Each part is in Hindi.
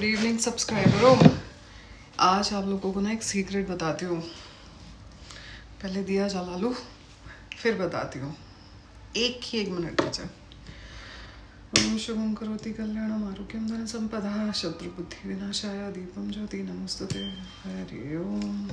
Good evening सब्सक्राइबरों। आज आप लोगों को ना एक सीक्रेट बताती हूँ। पहले दिया जला लूँ फिर बताती हूँ। एक मिनट बचा। ओम शुभम करोति कल्याणम आरोग्यम धन संपदा शत्रुबुद्धि विनाशाय दीपम ज्योति नमोस्तुते। हरि ओम।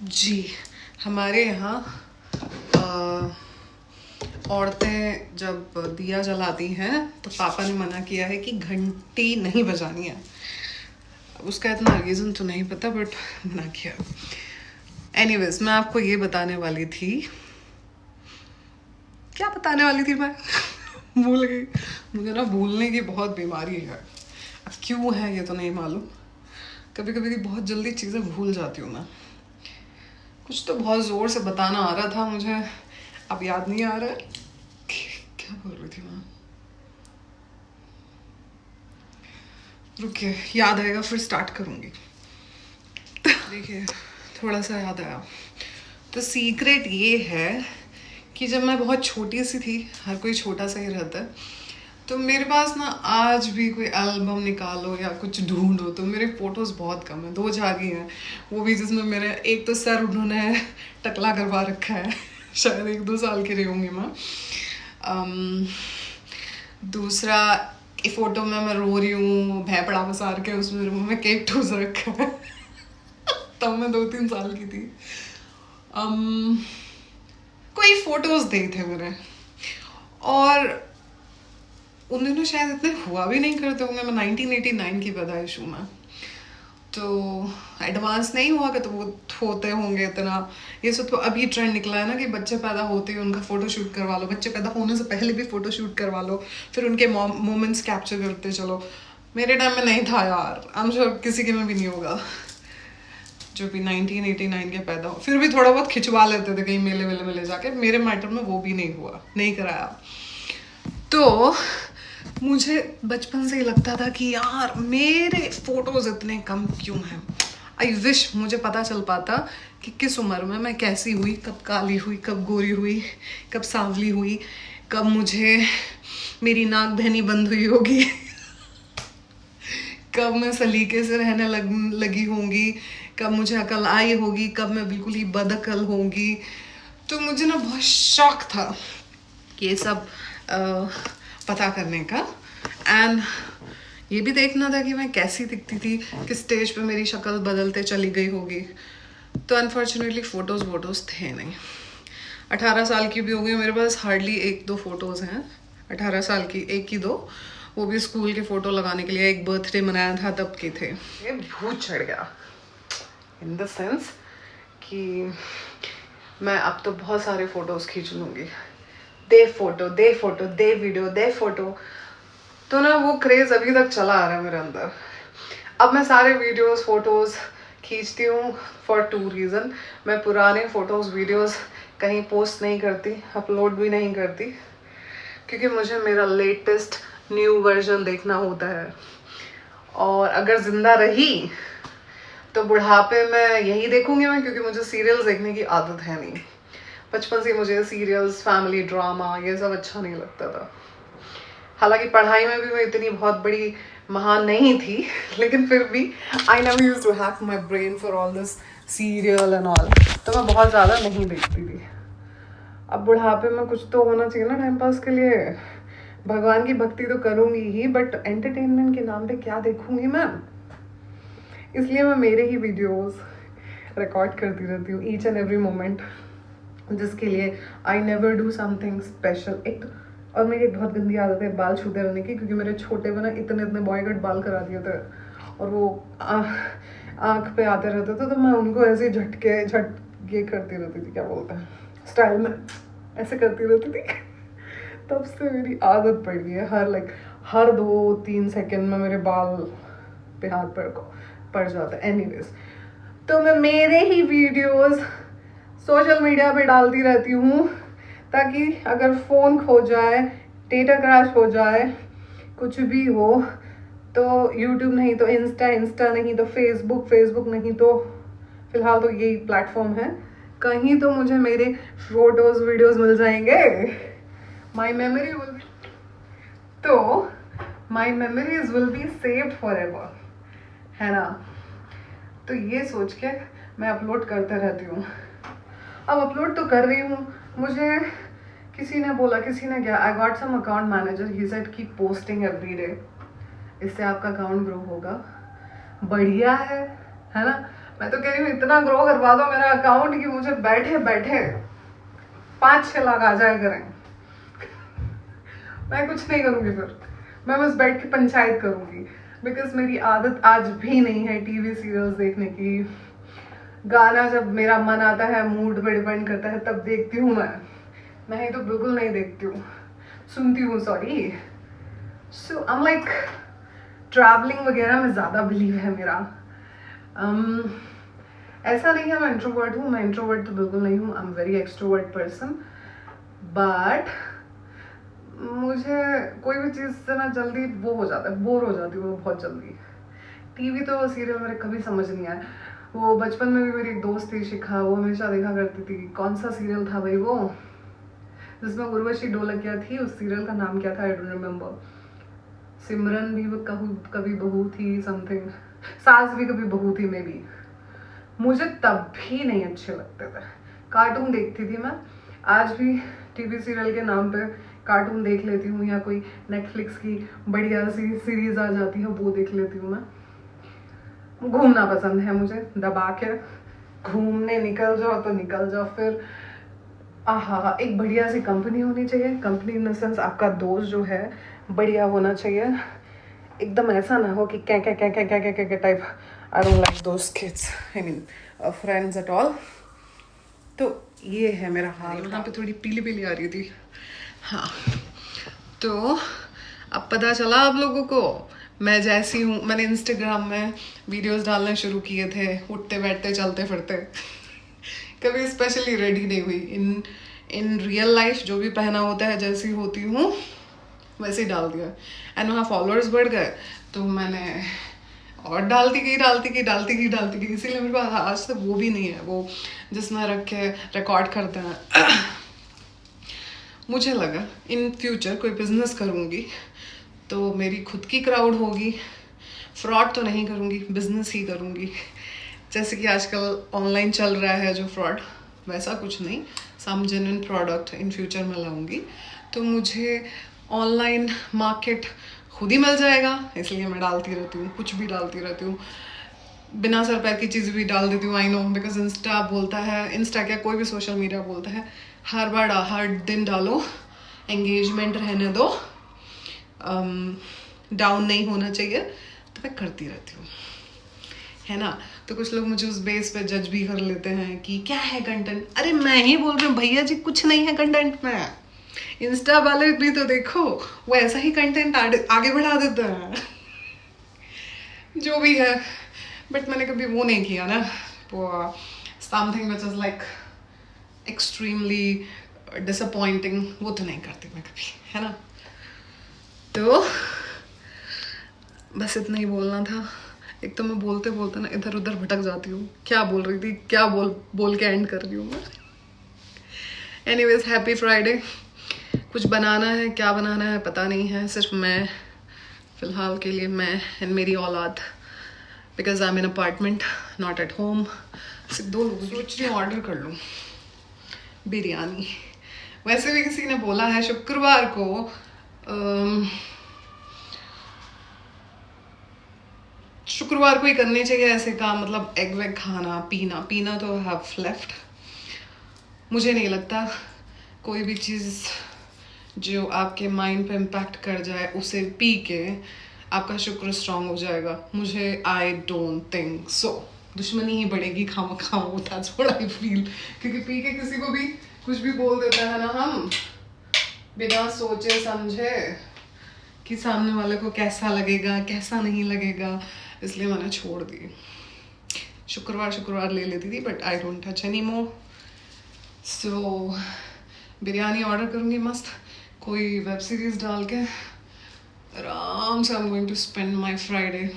जी, हमारे यहाँ औरतें जब दिया जलाती हैं तो पापा ने मना किया है कि घंटी नहीं बजानी है। उसका इतना रीज़न तो नहीं पता बट मना किया। एनीवेज, मैं आपको ये बताने वाली थी। क्या बताने वाली थी मैं भूल गई। मुझे ना भूलने की बहुत बीमारी है। अब क्यों है ये तो नहीं मालूम। कभी कभी बहुत जल्दी चीज़ें भूल जाती हूँ मैं। कुछ तो बहुत ज़ोर से बताना आ रहा था मुझे, अब याद नहीं आ रहा है। क्या बोल रही थी मैं? रुकिए, याद आएगा फिर स्टार्ट करूँगी। देखिए, थोड़ा सा याद आया। तो सीक्रेट ये है कि जब मैं बहुत छोटी सी थी, हर कोई छोटा सा ही रहता है, तो मेरे पास ना आज भी कोई एल्बम निकालो या कुछ ढूंढो तो मेरे फोटोज़ बहुत कम है। 2 झागी हैं, वो भी जिसमें मेरे एक तो सर उन्होंने टकला करवा रखा है शायद 1-2 साल की रही होंगी मैं। दूसरा फ़ोटो में मैं रो रही हूँ भैपड़ा पसार के, उसमें मुँह में केक ठूस रखा है तब मैं 2-3 साल की थी। कोई फ़ोटोज़ देखे थे मेरे, और उन दिनों शायद इतने हुआ भी नहीं करते होंगे। मैं 1989 की पैदाइश हूँ मैं, तो एडवांस नहीं हुआ कि तो वो होते होंगे इतना। ये सब तो अभी ट्रेंड निकला है ना कि बच्चे पैदा होते ही उनका फ़ोटो शूट करवा लो, बच्चे पैदा होने से पहले भी फ़ोटो शूट करवा लो, फिर उनके मोमेंट्स कैप्चर करते चलो। मेरे टाइम में नहीं था यार, आई एम श्योर किसी के में भी नहीं होगा जो भी 1989 के पैदा हो। फिर भी थोड़ा बहुत खिंचवा लेते थे कहीं मेले वेले में ले जाके। मेरे मैटर में वो भी नहीं हुआ, नहीं कराया। तो मुझे बचपन से ही लगता था कि यार मेरे फोटोज़ इतने कम क्यों हैं। आई विश मुझे पता चल पाता कि किस उम्र में मैं कैसी हुई, कब काली हुई, कब गोरी हुई, कब सांवली हुई, कब मुझे मेरी नाक बहनी बंद हुई होगी कब मैं सलीके से रहने लगी होंगी, कब मुझे अकल आई होगी, कब मैं बिल्कुल ही बदअकल होंगी। तो मुझे ना बहुत शौक था ये सब पता करने का, एंड ये भी देखना था कि मैं कैसी दिखती थी, किस स्टेज पे मेरी शक्ल बदलते चली गई होगी। तो अनफॉर्चुनेटली फ़ोटोज़ थे नहीं। 18 साल की भी हो गई, मेरे पास हार्डली 1-2 फ़ोटोज़ हैं। 18 साल की 1 ही 2, वो भी स्कूल के फ़ोटो लगाने के लिए। एक बर्थडे मनाया था तब के थे। ये भूत चढ़ गया इन द सेंस कि मैं अब तो बहुत सारे फ़ोटोज़ खींच लूँगी। दे फोटो दे वीडियो दे फोटो। तो ना वो क्रेज़ अभी तक चला आ रहा है मेरे अंदर। अब मैं सारे वीडियोस फोटोज़ खींचती हूँ फॉर 2 रीज़न। मैं पुराने फ़ोटोज़ वीडियोस कहीं पोस्ट नहीं करती, अपलोड भी नहीं करती, क्योंकि मुझे मेरा लेटेस्ट न्यू वर्जन देखना होता है। और अगर ज़िंदा रही तो बुढ़ापे में यही देखूँगी मैं, क्योंकि मुझे सीरियल्स देखने की आदत है नहीं। बचपन से मुझे सीरियल्स, फैमिली ड्रामा, ये सब अच्छा नहीं लगता था। हालांकि पढ़ाई में भी मैं इतनी बहुत बड़ी महान नहीं थी, लेकिन फिर भी I never used to hack my brain for all this serial and all. तो मैं बहुत ज़्यादा नहीं देखती थी। अब बुढ़ापे में कुछ तो होना चाहिए ना टाइम पास के लिए। भगवान की भक्ति तो करूँगी ही, बट एंटरटेनमेंट के नाम पे क्या देखूँगी मैं। इसलिए मैं मेरे ही वीडियोस रिकॉर्ड करती रहती हूँ ईच एंड एवरी मोमेंट, जिसके लिए I never do something special. एक और मेरी एक बहुत गंदी आदत है बाल छूते रहने की, क्योंकि मेरे छोटे में ना इतने बॉय कट बाल करा दिए थे, और वो आँख पे आते रहते थे, तो मैं उनको ऐसे झटके करती रहती थी, क्या बोलते हैं, स्टाइल में ऐसे करती रहती थी तब से मेरी आदत पड़ गई है, हर 2-3 सेकंड में मेरे बाल पे हाथ पड़ जाता है। एनीवेज, तो मैं मेरे ही वीडियोस सोशल मीडिया पे डालती रहती हूँ, ताकि अगर फ़ोन खो जाए, डेटा क्रैश हो जाए, कुछ भी हो, तो यूट्यूब नहीं तो इंस्टा नहीं तो फेसबुक नहीं तो फिलहाल तो यही प्लेटफॉर्म है, कहीं तो मुझे मेरे फोटोज वीडियोस मिल जाएंगे। माई memories will be saved for ever, है ना। तो ये सोच के मैं अपलोड करते रहती हूँ। अब अपलोड तो कर रही हूँ, मुझे किसी ने बोला, किसी ने क्या, I got some account manager, he said keep posting every day, इससे आपका अकाउंट ग्रो होगा। बढ़िया है ना। मैं तो कह रही हूँ इतना ग्रो करवा दो मेरा अकाउंट कि मुझे बैठे बैठे 5-6 लाख आ जाए करें। मैं कुछ नहीं करूँगी, फिर मैं बस बैठ के पंचायत करूँगी, बिकॉज मेरी आदत आज भी नहीं है टीवी सीरियल्स देखने की। गाना जब मेरा मन आता है, मूड पे डिपेंड करता है, तब देखती हूँ मैं, नहीं तो बिल्कुल नहीं देखती हूँ, सुनती हूँ, sorry. So I am like travelling वगैरह में ज़्यादा बिलीव है मेरा। ऐसा नहीं है मैं इंट्रोवर्ट हूँ, मैं इंट्रोवर्ट तो बिल्कुल नहीं हूँ, I am very extrovert person, but मुझे कोई भी चीज़ से ना जल्दी वो हो जाता है, बोर हो जाती हूँ बहुत जल्दी। टीवी तो सीरियल मेरे कभी समझ नहीं आया। वो बचपन में भी मेरी एक दोस्त थी शिखा, वो हमेशा देखा करती थी, कौन सा सीरियल था भाई वो, जिसमें उर्वशी ढोलकिया थी, उस सीरियल का नाम क्या था, आई डोंट रिमेम्बर। सिमरन भी वो कभी बहू थी, समथिंग, सास भी कभी बहू थी मे बी। मुझे तब भी नहीं अच्छे लगते थे, कार्टून देखती थी मैं, आज भी टीवी सीरियल के नाम पे कार्टून देख लेती हूँ, या कोई नेटफ्लिक्स की बढ़िया सी सीरीज आ जाती है वो देख लेती हूँ मैं। घूमना पसंद है मुझे, दबा के घूमने निकल जाओ तो निकल जाओ। फिर आहा, एक बढ़िया सी कंपनी होनी चाहिए, कंपनी इन द सेंस आपका दोस्त जो है बढ़िया होना चाहिए, एकदम ऐसा ना हो कि क्या type. I don't like those kids, I mean friends at all. तो ये है मेरा हाल। यहाँ पे थोड़ी पीली पीली आ रही थी, हाँ। तो अब पता चला आप लोगों को मैं जैसी हूँ। मैंने इंस्टाग्राम में वीडियोस डालने शुरू किए थे, उठते बैठते चलते फिरते, कभी स्पेशली रेडी नहीं हुई। इन रियल लाइफ जो भी पहना होता है, जैसी होती हूँ वैसे ही डाल दिया। एंड वहाँ फॉलोअर्स बढ़ गए, तो मैंने और डालती गई, इसीलिए मेरे पास आज तक वो भी नहीं है, वो जिसमें रख के रिकॉर्ड करते हैं। मुझे लगा इन फ्यूचर कोई बिजनेस करूँगी तो मेरी खुद की क्राउड होगी, फ्रॉड तो नहीं करूँगी, बिजनेस ही करूँगी। जैसे कि आजकल ऑनलाइन चल रहा है जो फ्रॉड, वैसा कुछ नहीं, सम जेन्युइन प्रोडक्ट इन फ्यूचर में लाऊंगी, तो मुझे ऑनलाइन मार्केट खुद ही मिल जाएगा। इसलिए मैं डालती रहती हूँ, कुछ भी डालती रहती हूँ, बिना सर पैर की चीज़ भी डाल देती हूँ। आई नो, बिकॉज इंस्टा बोलता है, इंस्टा क्या कोई भी सोशल मीडिया बोलता है हर दिन डालो, एंगेजमेंट रहने दो, डाउन नहीं होना चाहिए, तो मैं करती रहती हूँ, है ना। तो कुछ लोग मुझे उस बेस पे जज भी कर लेते हैं कि क्या है कंटेंट। अरे मैं ही बोल रही हूँ भैया जी, कुछ नहीं है कंटेंट में। इंस्टा वाले भी तो देखो, वो ऐसा ही कंटेंट आगे बढ़ा देता है। जो भी है, बट मैंने कभी वो नहीं किया ना, वो something which is like extremely disappointing, वो तो नहीं करती मैं कभी, है ना। तो बस इतना ही बोलना था। एक तो मैं बोलते बोलते ना इधर उधर भटक जाती हूँ, क्या बोल रही थी, क्या बोल के एंड कर रही हूँ मैं। Anyways, happy Friday. कुछ बनाना है, क्या बनाना है पता नहीं है, सिर्फ मैं, फिलहाल के लिए मैं एंड मेरी औलाद, because I am in apartment, not at home. सिर्फ 2 लोग, सोच रही हूँ ऑर्डर कर लूँ बिरयानी। वैसे भी किसी ने बोला है शुक्रवार को शुक्रवार को ही करने चाहिए ऐसे काम, मतलब एग वेग खाना, पीना तो हैव लेफ्ट। मुझे नहीं लगता कोई भी चीज़ जो आपके माइंड पे इम्पैक्ट कर जाए उसे पी के आपका शुक्र स्ट्रांग हो जाएगा। मुझे आई डोंट थिंक सो। दुश्मनी ही बढ़ेगी खाओ, दैट्स व्हाट आई फील। क्योंकि पी के किसी को भी कुछ भी बोल देता है ना हम, बिना सोचे समझे कि सामने वाले को कैसा लगेगा कैसा नहीं लगेगा, इसलिए मैंने छोड़ दी। शुक्रवार ले लेती थी, but I don't touch any more. So biryani order करूँगी मस्त, कोई वेब सीरीज डाल के आराम से। I am going to spend my Friday.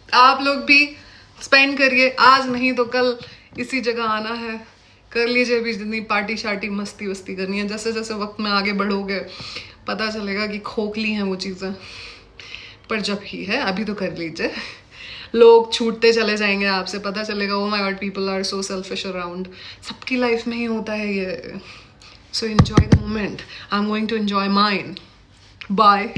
आप लोग भी स्पेंड करिए, आज नहीं तो कल इसी जगह आना है, कर लीजिए भी जितनी पार्टी शार्टी मस्ती वस्ती करनी है। जैसे जैसे वक्त में आगे बढ़ोगे पता चलेगा कि खोखली हैं वो चीज़ें, पर जब ही है अभी तो कर लीजिए। लोग छूटते चले जाएंगे आपसे, पता चलेगा oh my god people are so selfish around. सबकी लाइफ में ही होता है ये। So enjoy the moment. I am going to enjoy mine. Bye.